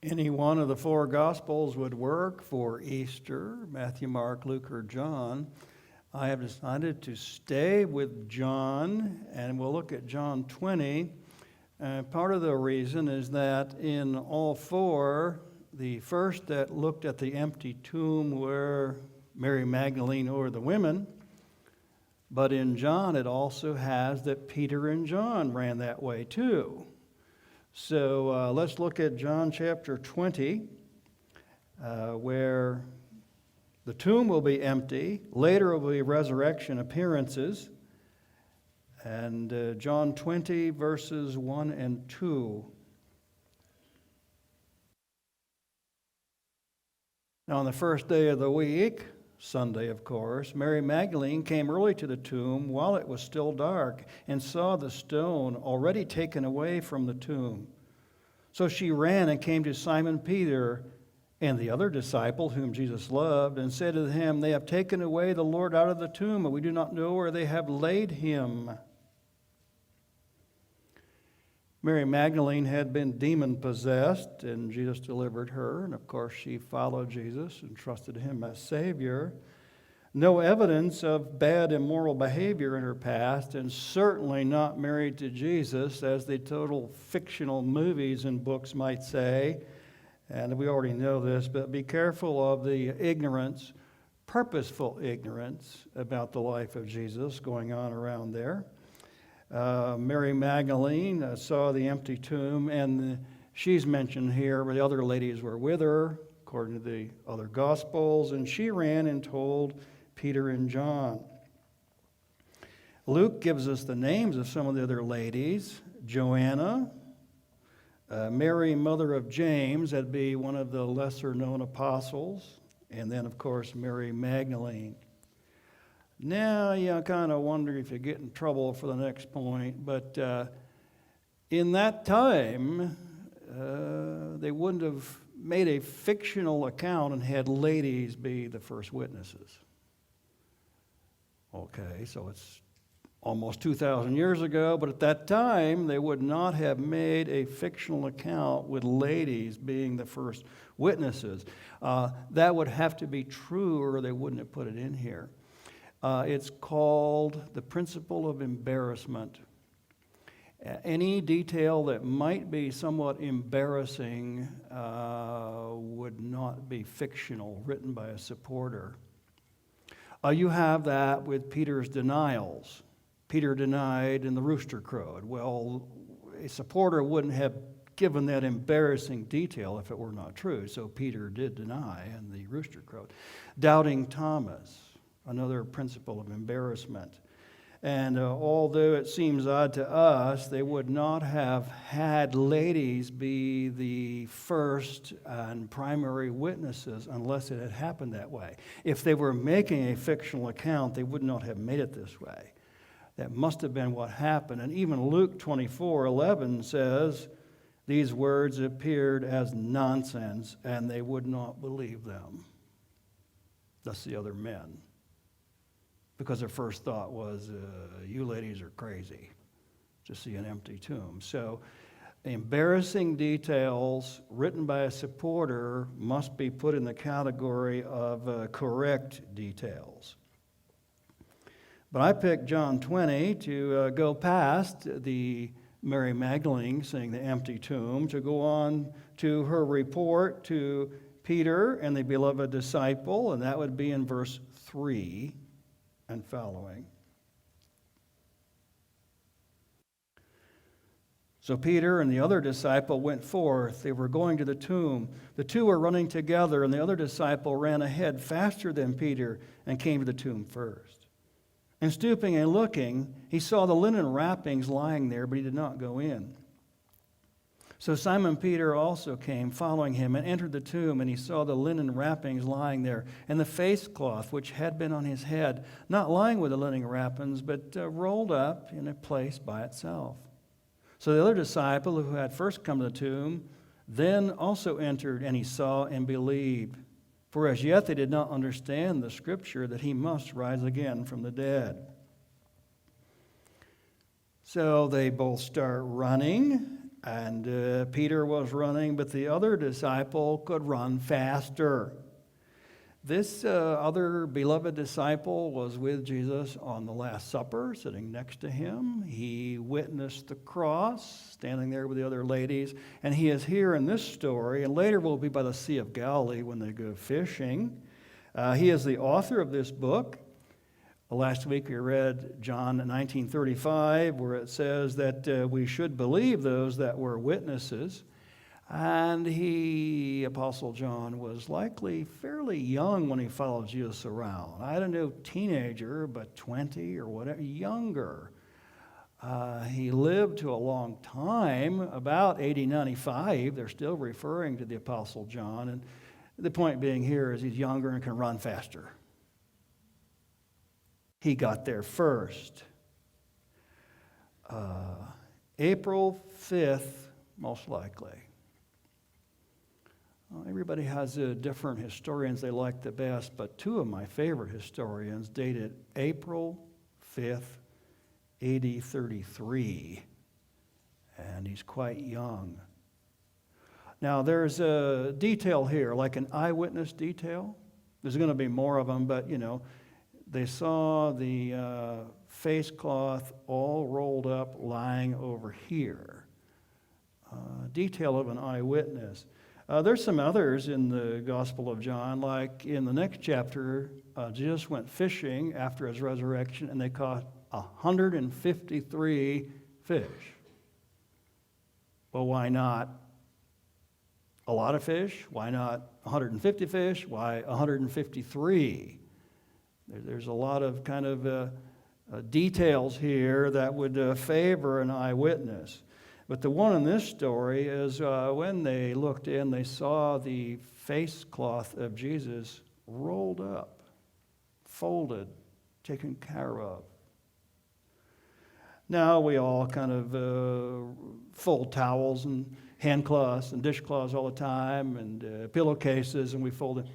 Any one of the four Gospels would work for Easter, Matthew, Mark, Luke, or John. I have decided to stay with John, and we'll look at John 20. Part of the reason is that in all four, the first that looked at the empty tomb were Mary Magdalene or the women. But in John, it also has that Peter and John ran that way too. So let's look at John chapter 20, where the tomb will be empty. Later will be resurrection appearances. And John 20, verses 1 and 2. Now, on the first day of the week, Sunday, of course, Mary Magdalene came early to the tomb while it was still dark and saw the stone already taken away from the tomb. So she ran and came to Simon Peter and the other disciple whom Jesus loved and said to him, "They have taken away the Lord out of the tomb, and we do not know where they have laid him." Mary Magdalene had been demon-possessed, and Jesus delivered her. And of course, she followed Jesus and trusted him as Savior. No evidence of bad immoral behavior in her past, and certainly not married to Jesus, as the total fictional movies and books might say. And we already know this, but be careful of the ignorance, purposeful ignorance about the life of Jesus going on around there. Mary Magdalene saw the empty tomb, and she's mentioned here, but the other ladies were with her, according to the other Gospels, and she ran and told Peter and John. Luke gives us the names of some of the other ladies. Joanna, Mary, mother of James, that'd be one of the lesser-known apostles, and then, of course, Mary Magdalene. Now, you kind of wonder if you get in trouble for the next point, but in that time, they wouldn't have made a fictional account and had ladies be the first witnesses. Okay, so it's almost 2,000 years ago, but at that time, they would not have made a fictional account with ladies being the first witnesses. That would have to be true, or they wouldn't have put it in here. It's called the Principle of Embarrassment. Any detail that might be somewhat embarrassing would not be fictional, written by a supporter. You have that with Peter's denials. Peter denied and the rooster crowed. Well, a supporter wouldn't have given that embarrassing detail if it were not true. So Peter did deny and the rooster crowed. Doubting Thomas, another principle of embarrassment. And although it seems odd to us, they would not have had ladies be the first and primary witnesses unless it had happened that way. If they were making a fictional account, they would not have made it this way. That must have been what happened. And even Luke 24:11 says, these words appeared as nonsense, and they would not believe them. That's the other men. Because their first thought was, you ladies are crazy to see an empty tomb. So embarrassing details written by a supporter must be put in the category of correct details. But I picked John 20 to go past the Mary Magdalene seeing the empty tomb, to go on to her report to Peter and the beloved disciple, and that would be in verse 3 and following. So Peter and the other disciple went forth. They were going to the tomb. The two were running together, and the other disciple ran ahead faster than Peter and came to the tomb first. And stooping and looking, he saw the linen wrappings lying there, but he did not go in. So Simon Peter also came, following him, and entered the tomb, and he saw the linen wrappings lying there, and the face cloth which had been on his head, not lying with the linen wrappings, but rolled up in a place by itself. So the other disciple who had first come to the tomb then also entered, and he saw and believed. For as yet they did not understand the scripture that he must rise again from the dead. So they both start running. And Peter was running, but the other disciple could run faster. This other beloved disciple was with Jesus on the Last Supper, sitting next to him. He witnessed the cross, standing there with the other ladies. And he is here in this story, and later will be by the Sea of Galilee when they go fishing. He is the author of this book. Last week we read John 19:35, where it says that we should believe those that were witnesses. And Apostle John, was likely fairly young when he followed Jesus around. I don't know, teenager, but 20 or whatever, younger. He lived to a long time, about 80, 95. They're still referring to the Apostle John. And the point being here is he's younger and can run faster. He got there first. April 5th, most likely. Everybody has different historians they like the best, but two of my favorite historians dated April 5th, AD 33, and he's quite young. Now, there's a detail here, like an eyewitness detail. There's going to be more of them, but, they saw the face cloth all rolled up lying over here. Detail of an eyewitness. There's some others in the Gospel of John, like in the next chapter, Jesus went fishing after his resurrection, and they caught 153 fish. Well, why not a lot of fish? Why not 150 fish? Why 153? There's a lot of kind of details here that would favor an eyewitness. But the one in this story is when they looked in, they saw the face cloth of Jesus rolled up, folded, taken care of. Now we all kind of fold towels and hand cloths and dishcloths all the time and pillowcases, and we fold it.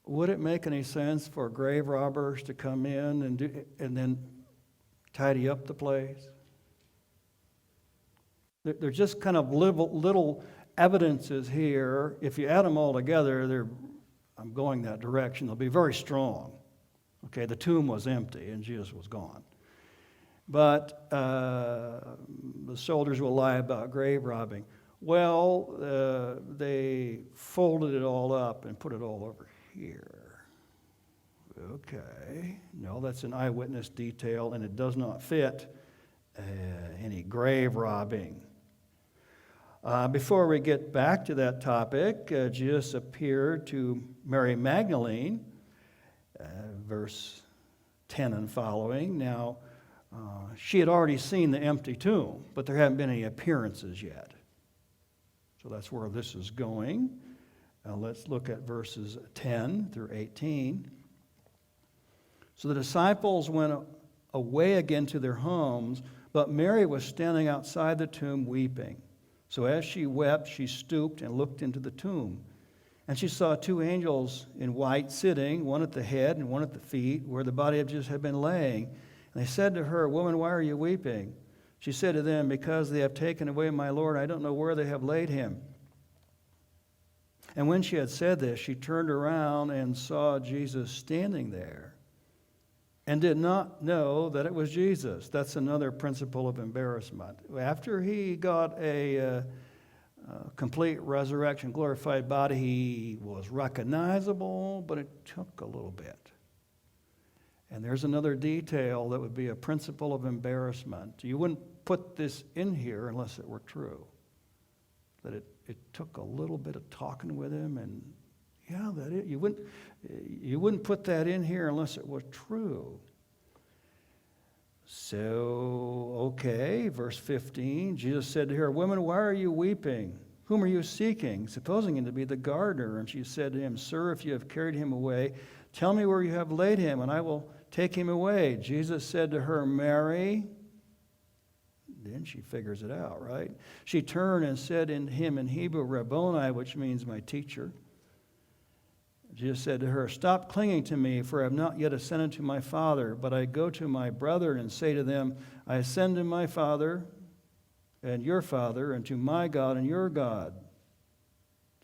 Would it make any sense for grave robbers to come in and then tidy up the place? They're just kind of little evidences here. If you add them all together, I'm going that direction. They'll be very strong. Okay, the tomb was empty and Jesus was gone. But the soldiers will lie about grave robbing. Well, they folded it all up and put it all over here. Okay, no, that's an eyewitness detail, and it does not fit any grave robbing. Before we get back to that topic, Jesus appeared to Mary Magdalene, verse 10 and following. Now, she had already seen the empty tomb, but there haven't been any appearances yet. So that's where this is going. Let's look at verses 10 through 18. So the disciples went away again to their homes, but Mary was standing outside the tomb weeping. So as she wept, she stooped and looked into the tomb. And she saw two angels in white sitting, one at the head and one at the feet, where the body of Jesus had been laying. And they said to her, "Woman, why are you weeping?" She said to them, "Because they have taken away my Lord. I don't know where they have laid him." And when she had said this, she turned around and saw Jesus standing there and did not know that it was Jesus. That's another principle of embarrassment. After he got a complete resurrection, glorified body, he was recognizable, but it took a little bit. And there's another detail that would be a principle of embarrassment. You wouldn't put this in here unless it were true. That it took a little bit of talking with him, and you wouldn't put that in here unless it was true. So, okay, verse 15, Jesus said to her, "Woman, why are you weeping? Whom are you seeking?" Supposing him to be the gardener. And she said to him, "Sir, if you have carried him away, tell me where you have laid him, and I will take him away." Jesus said to her, "Mary." Then she figures it out, right? She turned and said to him in Hebrew, "Rabboni," which means my teacher. Jesus said to her, "Stop clinging to me, for I have not yet ascended to my Father, but I go to my brethren and say to them, I ascend to my Father and your father, and to my God and your God.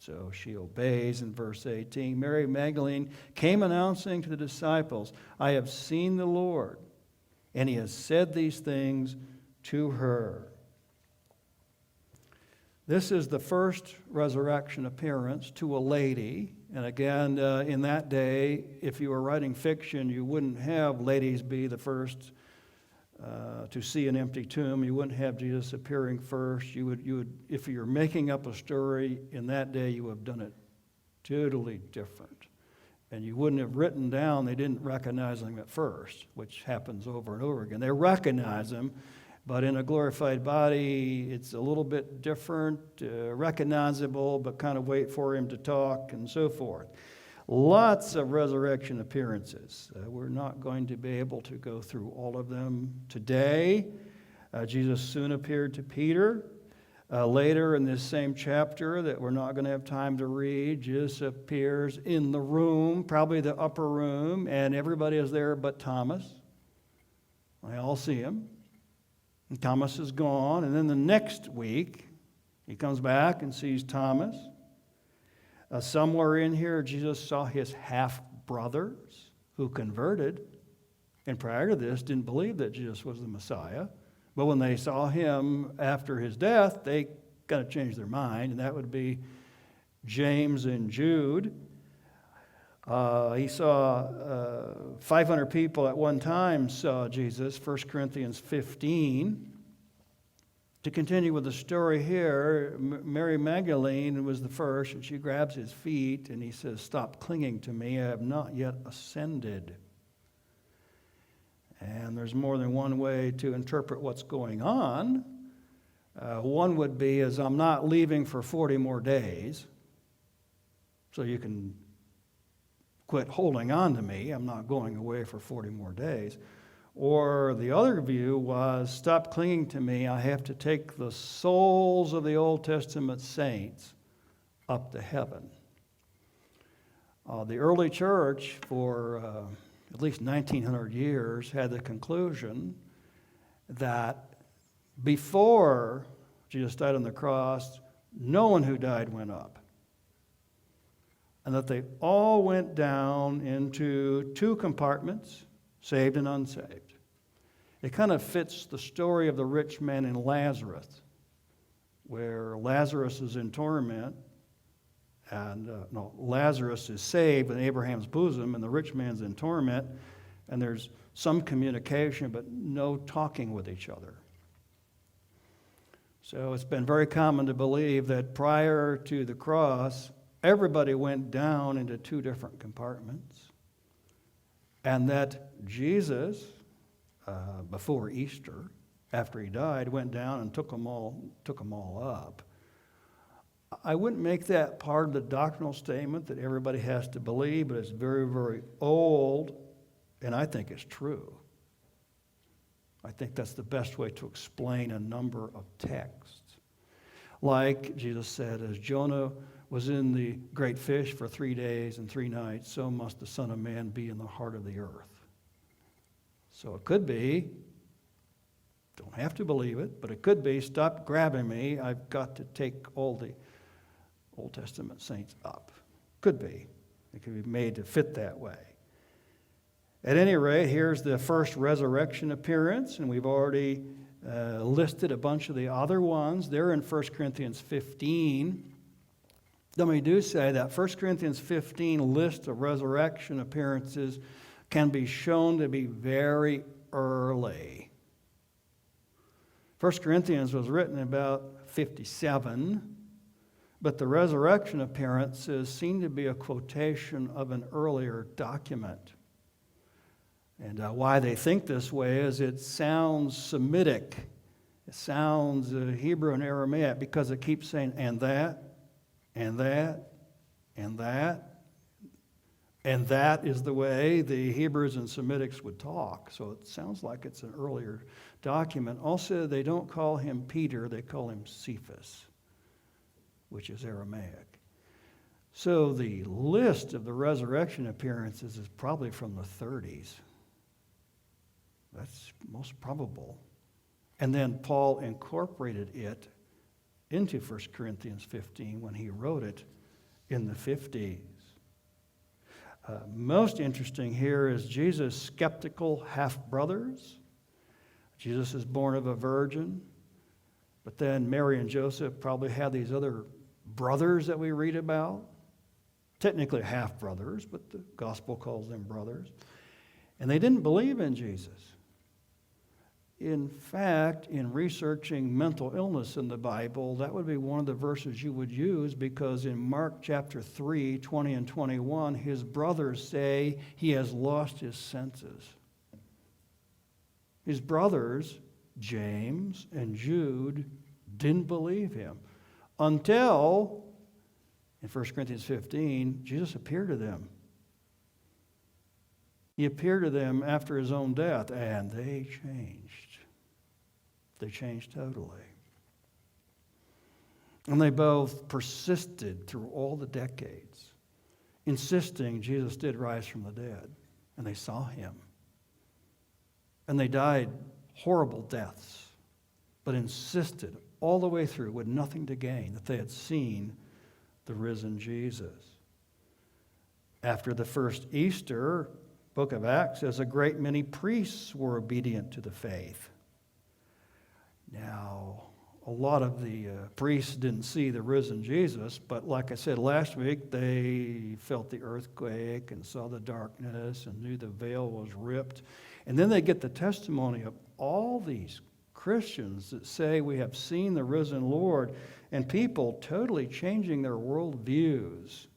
So she obeys in verse 18. Mary Magdalene came announcing to the disciples, I have seen the Lord, and he has said these things to her. This is the first resurrection appearance to a lady. And again, in that day, if you were writing fiction, you wouldn't have ladies be the first to see an empty tomb. You wouldn't have Jesus appearing first. You would, if you're making up a story in that day, you would have done it totally different. And you wouldn't have written down they didn't recognize him at first, which happens over and over again. They recognize him, but in a glorified body, it's a little bit different, recognizable, but kind of wait for him to talk and so forth. Lots of resurrection appearances. We're not going to be able to go through all of them today. Jesus soon appeared to Peter. Later in this same chapter that we're not going to have time to read, Jesus appears in the room, probably the upper room, and everybody is there but Thomas. They all see him. And Thomas is gone. And then the next week, he comes back and sees Thomas. Somewhere in here, Jesus saw his half-brothers who converted, and prior to this didn't believe that Jesus was the Messiah. But when they saw him after his death, they kind of changed their mind, and that would be James and Jude. He saw 500 people at one time saw Jesus, 1 Corinthians 15. To continue with the story here, Mary Magdalene was the first, and she grabs his feet, and he says, stop clinging to me, I have not yet ascended. And there's more than one way to interpret what's going on. One would be is I'm not leaving for 40 more days, so you can quit holding on to me. I'm not going away for 40 more days. Or the other view was, stop clinging to me. I have to take the souls of the Old Testament saints up to heaven. The early church, for at least 1900 years, had the conclusion that before Jesus died on the cross, no one who died went up. And that they all went down into two compartments, saved and unsaved. It kind of fits the story of the rich man and Lazarus, where Lazarus is in torment, and Lazarus is saved in Abraham's bosom, and the rich man's in torment, and there's some communication, but no talking with each other. So it's been very common to believe that prior to the cross, everybody went down into two different compartments, and that Jesus, before Easter, after he died, went down and took them all up. I wouldn't make that part of the doctrinal statement that everybody has to believe, but it's very, very old, and I think it's true. I think that's the best way to explain a number of texts. Like Jesus said, as Jonah was in the great fish for 3 days and 3 nights, so must the Son of Man be in the heart of the earth. So it could be, don't have to believe it, but it could be, stop grabbing me, I've got to take all the Old Testament saints up. Could be. It could be made to fit that way. At any rate, here's the first resurrection appearance, and we've already listed a bunch of the other ones. They're in 1 Corinthians 15. Then we do say that 1 Corinthians 15 list of resurrection appearances can be shown to be very early. 1 Corinthians was written about 57, but the resurrection appearances seem to be a quotation of an earlier document. And why they think this way is it sounds Semitic. It sounds Hebrew and Aramaic because it keeps saying, and that, and that, and that. And that is the way the Hebrews and Semitics would talk. So it sounds like it's an earlier document. Also, they don't call him Peter, they call him Cephas, which is Aramaic. So the list of the resurrection appearances is probably from the 30s. That's most probable. And then Paul incorporated it into 1 Corinthians 15 when he wrote it in the 50s. Most interesting here is Jesus' skeptical half-brothers. Jesus is born of a virgin, but then Mary and Joseph probably had these other brothers that we read about. Technically half-brothers, but the gospel calls them brothers. And they didn't believe in Jesus. In fact, in researching mental illness in the Bible, that would be one of the verses you would use, because in Mark chapter 3, 20 and 21, his brothers say he has lost his senses. His brothers, James and Jude, didn't believe him until, in 1 Corinthians 15, Jesus appeared to them. He appeared to them after his own death, and they changed. They changed totally. And they both persisted through all the decades, insisting Jesus did rise from the dead, and they saw him. And they died horrible deaths, but insisted all the way through with nothing to gain that they had seen the risen Jesus. After the first Easter, book of Acts says a great many priests were obedient to the faith. Now, a lot of the priests didn't see the risen Jesus, but like I said last week, they felt the earthquake and saw the darkness and knew the veil was ripped. And then they get the testimony of all these Christians that say we have seen the risen Lord, and people totally changing their worldviews.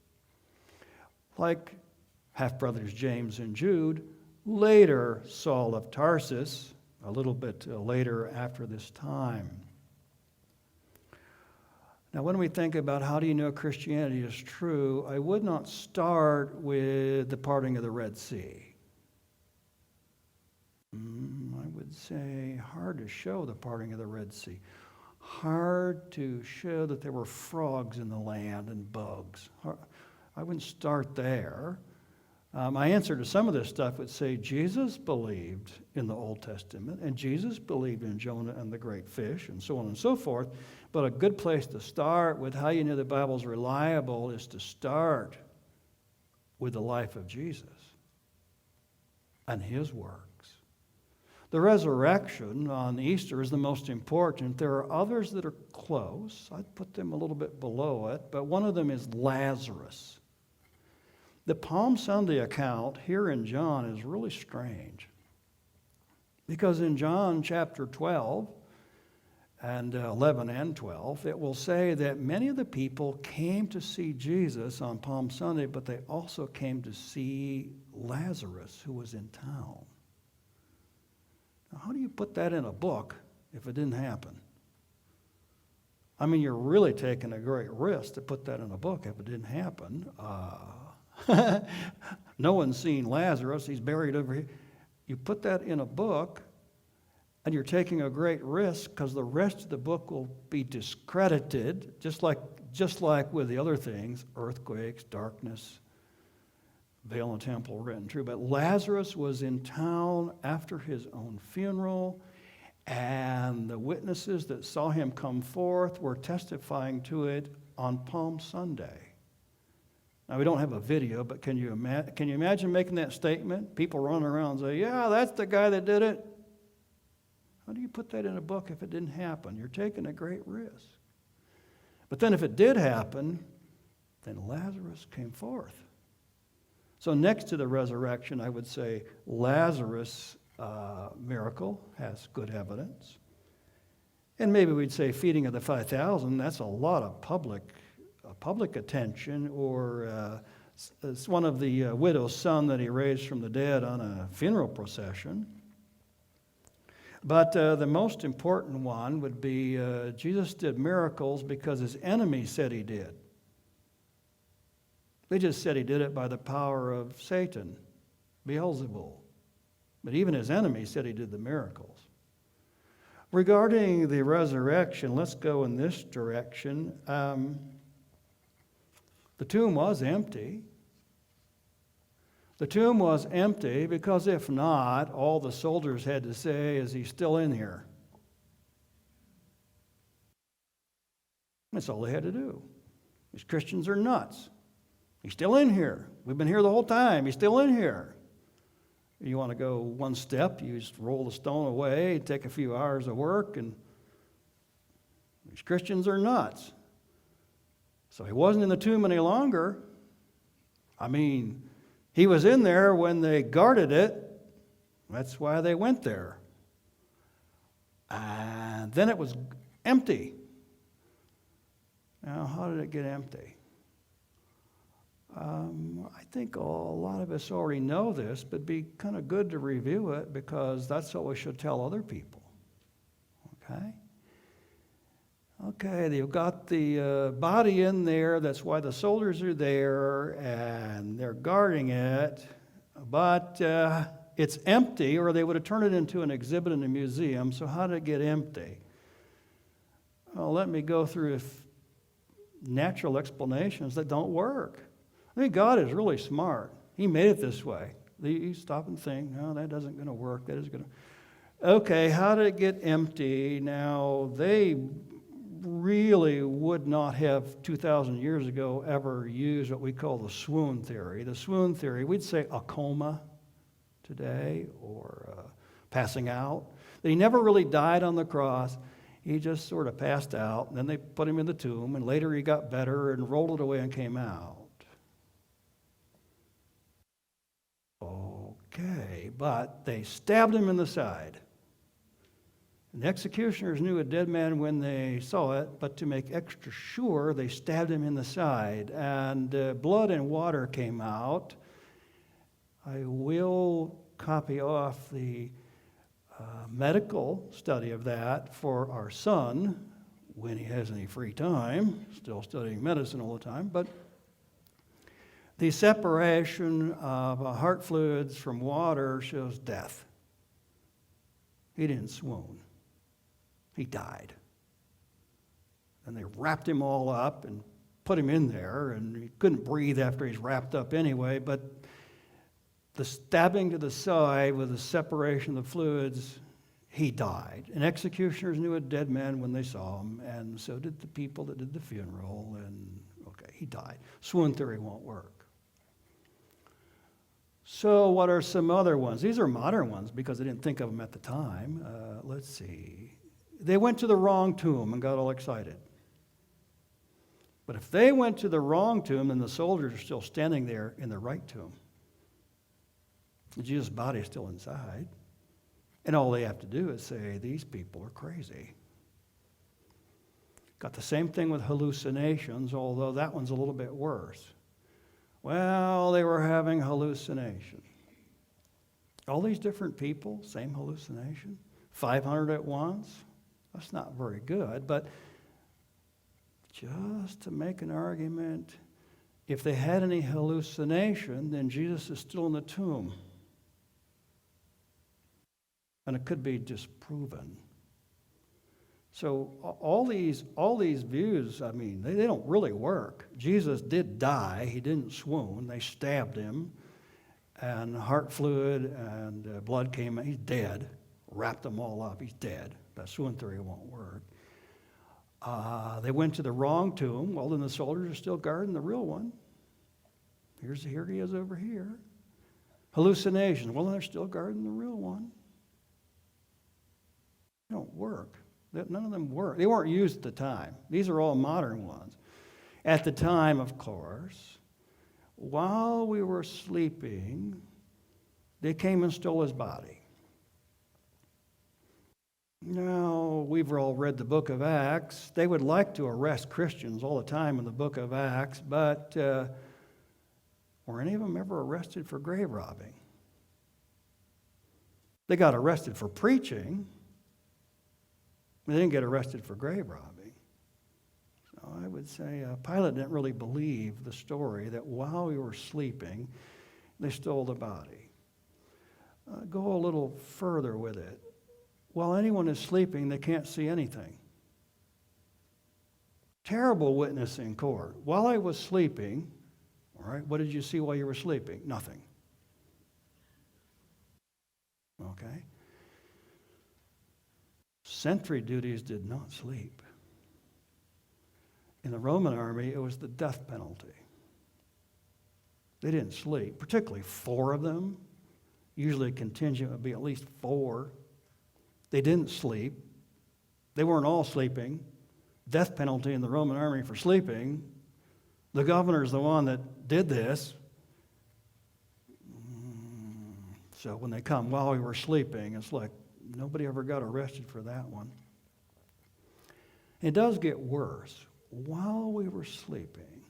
Like half-brothers James and Jude, later Saul of Tarsus, a little bit later after this time. Now, when we think about how do you know Christianity is true, I would not start with the parting of the Red Sea. I would say hard to show the parting of the Red Sea. Hard to show that there were frogs in the land and bugs. I wouldn't start there. My answer to some of this stuff would say Jesus believed in the Old Testament, and Jesus believed in Jonah and the great fish, and so on and so forth. But a good place to start with how you know the Bible's reliable is to start with the life of Jesus and his works. The resurrection on Easter is the most important. There are others that are close. I'd put them a little bit below it, but one of them is Lazarus. The Palm Sunday account here in John is really strange, because in John chapter 12 and 11 and 12, it will say that many of the people came to see Jesus on Palm Sunday, but they also came to see Lazarus, who was in town. Now, how do you put that in a book if it didn't happen? I mean, you're really taking a great risk to put that in a book if it didn't happen. No one's seen Lazarus. He's buried over here. You put that in a book, and you're taking a great risk, because the rest of the book will be discredited, just like with the other things, earthquakes, darkness, veil and temple written true. But Lazarus was in town after his own funeral, and the witnesses that saw him come forth were testifying to it on Palm Sunday. Now, we don't have a video, but can you imagine making that statement? People running around and say, yeah, that's the guy that did it. How do you put that in a book if it didn't happen? You're taking a great risk. But then if it did happen, then Lazarus came forth. So next to the resurrection, I would say Lazarus' miracle has good evidence. And maybe we'd say feeding of the 5,000, that's a lot of public attention, or it's one of the widow's son that he raised from the dead on a funeral procession. But the most important one would be Jesus did miracles because his enemies said he did. They just said he did it by the power of Satan, Beelzebul. But even his enemies said he did the miracles. Regarding the resurrection, let's go in this direction. The tomb was empty. The tomb was empty because if not, all the soldiers had to say, is he still in here? That's all they had to do. These Christians are nuts. He's still in here. We've been here the whole time. He's still in here. You want to go one step, you just roll the stone away, take a few hours of work, and these Christians are nuts. So he wasn't in the tomb any longer. I mean, he was in there when they guarded it. That's why they went there. And then it was empty. Now, how did it get empty? I think a lot of us already know this, but it'd be kind of good to review it because that's what we should tell other people. Okay? Okay, they've got the body in there. That's why the soldiers are there, and they're guarding it. But it's empty, or they would have turned it into an exhibit in a museum. So how did it get empty? Well, let me go through natural explanations that don't work. I think God is really smart. He made it this way. You stop and think, no, that isn't going to work. That is going to. Okay, how did it get empty? Now, they really would not have 2,000 years ago ever used what we call the swoon theory. The swoon theory, we'd say a coma today or passing out. He never really died on the cross. He just sort of passed out, and then they put him in the tomb, and later he got better and rolled it away and came out. Okay, but they stabbed him in the side. And the executioners knew a dead man when they saw it, but to make extra sure, they stabbed him in the side. And blood and water came out. I will copy off the medical study of that for our son when he has any free time, still studying medicine all the time, but the separation of heart fluids from water shows death. He didn't swoon. He died. And they wrapped him all up and put him in there, and he couldn't breathe after he's wrapped up anyway, but the stabbing to the side with the separation of the fluids, he died. And executioners knew a dead man when they saw him, and so did the people that did the funeral, and okay, he died. Swoon theory won't work. So what are some other ones? These are modern ones because I didn't think of them at the time. Let's see. They went to the wrong tomb and got all excited. But if they went to the wrong tomb, then the soldiers are still standing there in the right tomb. Jesus' body is still inside. And all they have to do is say, these people are crazy. Got the same thing with hallucinations, although that one's a little bit worse. Well, they were having hallucination. All these different people, same hallucination. 500 at once. That's not very good, but just to make an argument, if they had any hallucination, then Jesus is still in the tomb. And it could be disproven. So all these views, I mean, they don't really work. Jesus did die. He didn't swoon. They stabbed him, and heart fluid and blood came out. He's dead. Wrapped them all up. He's dead. That swoon theory won't work. They went to the wrong tomb. Well, then the soldiers are still guarding the real one. Here he is over here. Hallucination. Well, then they're still guarding the real one. They don't work. None of them work. They weren't used at the time. These are all modern ones. At the time, of course, while we were sleeping, they came and stole his body. Now, we've all read the book of Acts. They would like to arrest Christians all the time in the book of Acts, but were any of them ever arrested for grave robbing? They got arrested for preaching. They didn't get arrested for grave robbing. So I would say Pilate didn't really believe the story that while we were sleeping, they stole the body. Go a little further with it. While anyone is sleeping, they can't see anything. Terrible witness in court. While I was sleeping, all right, what did you see while you were sleeping? Nothing. Okay. Sentry duties did not sleep. In the Roman army, it was the death penalty. They didn't sleep, particularly 4 of them. Usually a contingent would be at least 4. They didn't sleep. They weren't all sleeping. Death penalty in the Roman army for sleeping. The governor's the one that did this. So when they come while we were sleeping, it's like nobody ever got arrested for that one. It does get worse. While we were sleeping,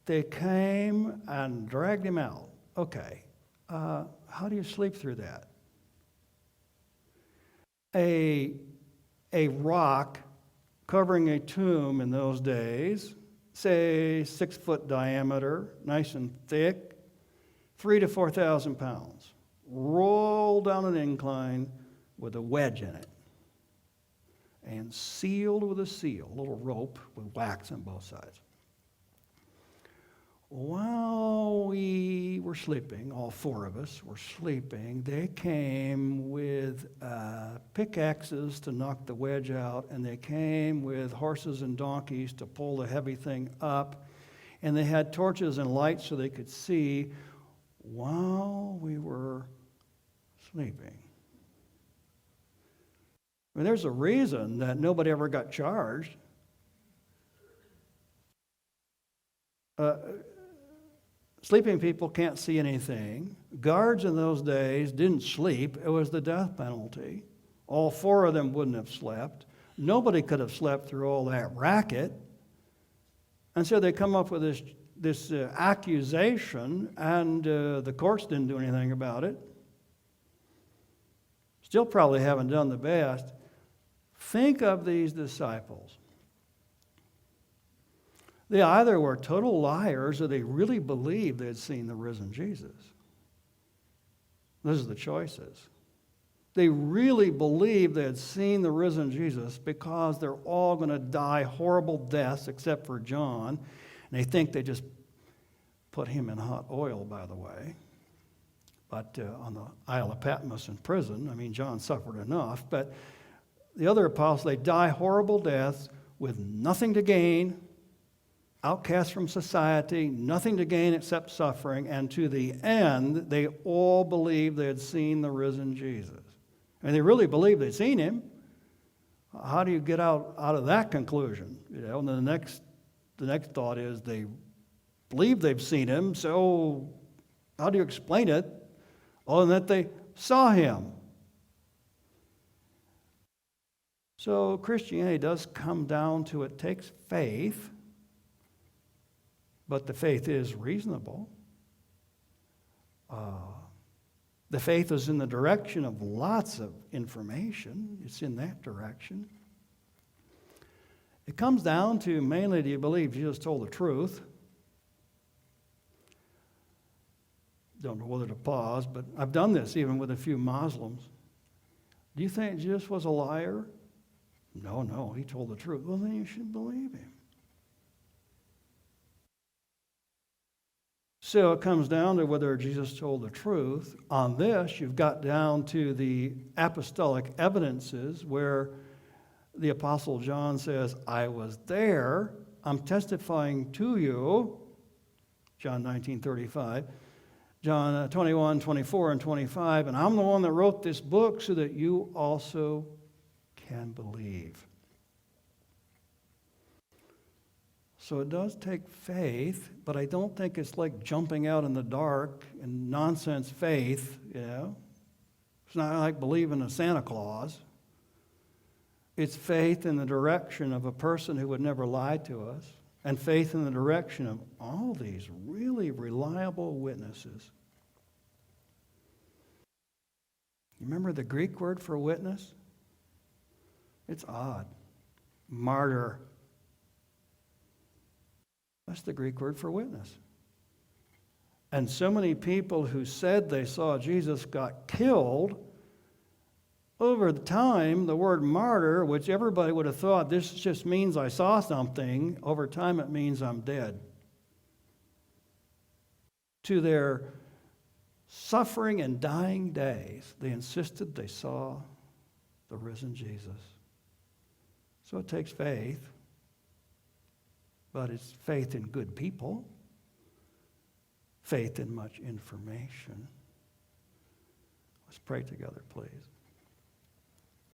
they came and dragged him out. Okay, how do you sleep through that? A rock covering a tomb in those days, say 6 foot diameter, nice and thick, 3,000 to 4,000 pounds, rolled down an incline with a wedge in it, and sealed with a seal, a little rope with wax on both sides. While we were sleeping, all 4 of us were sleeping, they came with pickaxes to knock the wedge out, and they came with horses and donkeys to pull the heavy thing up, and they had torches and lights so they could see while we were sleeping. I mean, there's a reason that nobody ever got charged. Sleeping people can't see anything. Guards in those days didn't sleep. It was the death penalty. All 4 of them wouldn't have slept. Nobody could have slept through all that racket. And so they come up with this accusation, and the courts didn't do anything about it. Still probably haven't done the best. Think of these disciples. They either were total liars or they really believed they had seen the risen Jesus. Those are the choices. They really believed they had seen the risen Jesus because they're all going to die horrible deaths except for John. And they think they just put him in hot oil, by the way. But on the Isle of Patmos in prison, I mean, John suffered enough. But the other apostles, they die horrible deaths with nothing to gain, outcast from society, nothing to gain except suffering, and to the end, they all believed they had seen the risen Jesus. And they really believed they'd seen him. How do you get out of that conclusion? And then the next thought is they believe they've seen him, so how do you explain it other than that they saw him? So Christianity does come down to it takes faith, but the faith is reasonable. The faith is in the direction of lots of information. It's in that direction. It comes down to mainly, do you believe Jesus told the truth? Don't know whether to pause, but I've done this even with a few Muslims. Do you think Jesus was a liar? No, he told the truth. Well, then you should believe him. So it comes down to whether Jesus told the truth. On this, you've got down to the apostolic evidences where the Apostle John says, I was there, I'm testifying to you, John 19:35, John 21, 24, and 25, and I'm the one that wrote this book so that you also can believe. So it does take faith, but I don't think it's like jumping out in the dark and nonsense faith, It's not like believing in Santa Claus. It's faith in the direction of a person who would never lie to us, and faith in the direction of all these really reliable witnesses. You remember the Greek word for witness? It's odd. Martyr. That's the Greek word for witness. And so many people who said they saw Jesus got killed. Over the time, the word martyr, which everybody would have thought this just means I saw something, over time it means I'm dead. To their suffering and dying days, they insisted they saw the risen Jesus. So it takes faith, but it's faith in good people, faith in much information. Let's pray together, please.